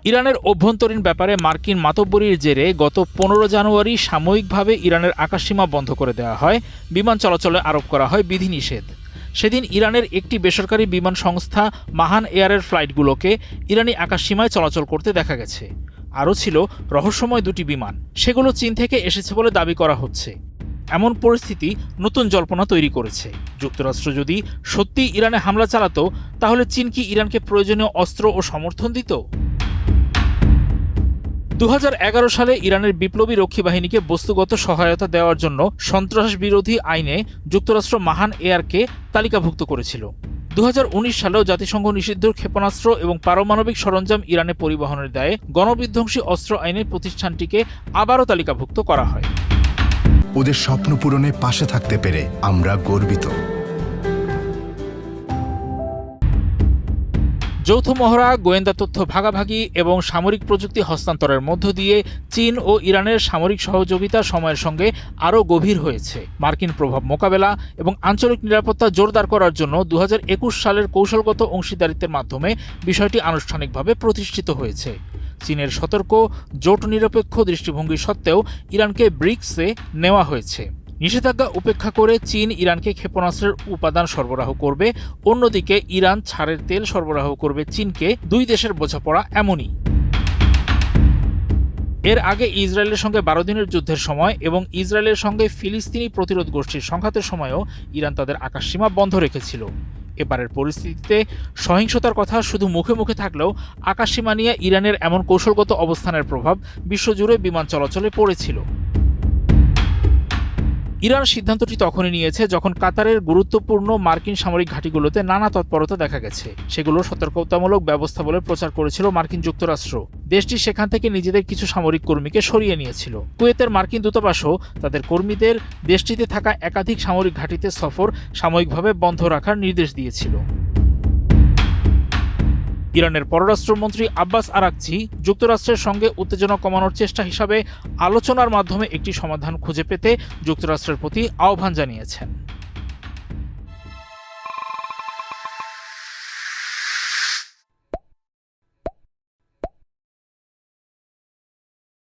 ইরানের অভ্যন্তরীণ ব্যাপারে মার্কিন মাতব্বরির জেরে গত 15 জানুয়ারি সাময়িকভাবে ইরানের আকাশসীমা বন্ধ করে দেওয়া হয়, বিমান চলাচলে আরোপ করা হয় বিধিনিষেধ। সেদিন ইরানের একটি বেসরকারি বিমান সংস্থা মাহান এয়ারের ফ্লাইটগুলোকে ইরানি আকাশসীমায় চলাচল করতে দেখা গেছে। আরও ছিল রহস্যময় দুটি বিমান, সেগুলো চীন থেকে এসেছে বলে দাবি করা হচ্ছে। এমন পরিস্থিতি নতুন জল্পনা তৈরি করেছে। যুক্তরাষ্ট্র যদি সত্যি ইরানে হামলা চালাতো, তাহলে চীন কি ইরানকে প্রয়োজনীয় অস্ত্র ও সমর্থন দিত? 2011 সালে ইরানের বিপ্লবী রক্ষী বাহিনীকে বস্তুগত সহায়তা দেওয়ার জন্য সন্ত্রাস বিরোধী আইনে যুক্তরাষ্ট্র মাহান এয়ারকে তালিকাভুক্ত করেছিল। 2019 সালেও জাতিসংঘ নিষিদ্ধ ক্ষেপণাস্ত্র এবং পারমাণবিক সরঞ্জাম ইরানে পরিবহনের দায়ে গণবিধ্বংসী অস্ত্র আইনে প্রতিষ্ঠানটিকে আবারও তালিকাভুক্ত করা হয়। ওদের স্বপ্ন পূরণে পাশে থাকতে পেরে আমরা গর্বিত। যৌথ মহড়া, গোয়েন্দা তথ্য ভাগাভাগি এবং সামরিক প্রযুক্তি হস্তান্তরের মধ্য দিয়ে চীন ও ইরানের সামরিক সহযোগিতা সময়ের সঙ্গে আরও গভীর হয়েছে। মার্কিন প্রভাব মোকাবেলা এবং আঞ্চলিক নিরাপত্তা জোরদার করার জন্য 2021 সালের কৌশলগত অংশীদারিত্বের মাধ্যমে বিষয়টি আনুষ্ঠানিকভাবে প্রতিষ্ঠিত হয়েছে। চীনের সতর্ক, জোট নিরপেক্ষ দৃষ্টিভঙ্গি সত্ত্বেও ইরানকে ব্রিক্সে নেওয়া হয়েছে। নিষেধাজ্ঞা উপেক্ষা করে চীন ইরানকে ক্ষেপণাস্ত্রের উপাদান সরবরাহ করবে, অন্যদিকে ইরান ছাড়ের তেল সরবরাহ করবে চীনকে। দুই দেশের বোঝাপড়া এমনই। এর আগে ইসরায়েলের সঙ্গে 12 দিনের যুদ্ধের সময় এবং ইসরায়েলের সঙ্গে ফিলিস্তিনি প্রতিরোধ গোষ্ঠীর সংঘাতের সময়ও ইরান তাদের আকাশসীমা বন্ধ রেখেছিল। এবারের পরিস্থিতিতে সহিংসতার কথা শুধু মুখে মুখে থাকলেও আকাশসীমা নিয়ে ইরানের এমন কৌশলগত অবস্থানের প্রভাব বিশ্বজুড়ে বিমান চলাচলে পড়েছিল। ইরান সিদ্ধান্তটি তখনই নিয়েছে যখন কাতারের গুরুত্বপূর্ণ মার্কিন সামরিক ঘাঁটিগুলোতে নানা তৎপরতা দেখা গেছে। সেগুলো সতর্কতামূলক ব্যবস্থা বলে প্রচার করেছিল মার্কিন যুক্তরাষ্ট্র। দেশটি সেখান থেকে নিজেদের কিছু সামরিক কর্মীকে সরিয়ে নিয়েছিল। কুয়েতের মার্কিন দূতাবাসও তাদের কর্মীদের দেশটিতে থাকা একাধিক সামরিক ঘাঁটিতে সফর সাময়িকভাবে বন্ধ রাখার নির্দেশ দিয়েছিল। ইরানের পররাষ্ট্রমন্ত্রী আব্বাস আরাকচি যুক্তরাষ্ট্রের সঙ্গে উত্তেজনা কমানোর চেষ্টা হিসাবে আলোচনার মাধ্যমে একটি সমাধান খুঁজে পেতে যুক্তরাষ্ট্রের প্রতি আহ্বান জানিয়েছেন।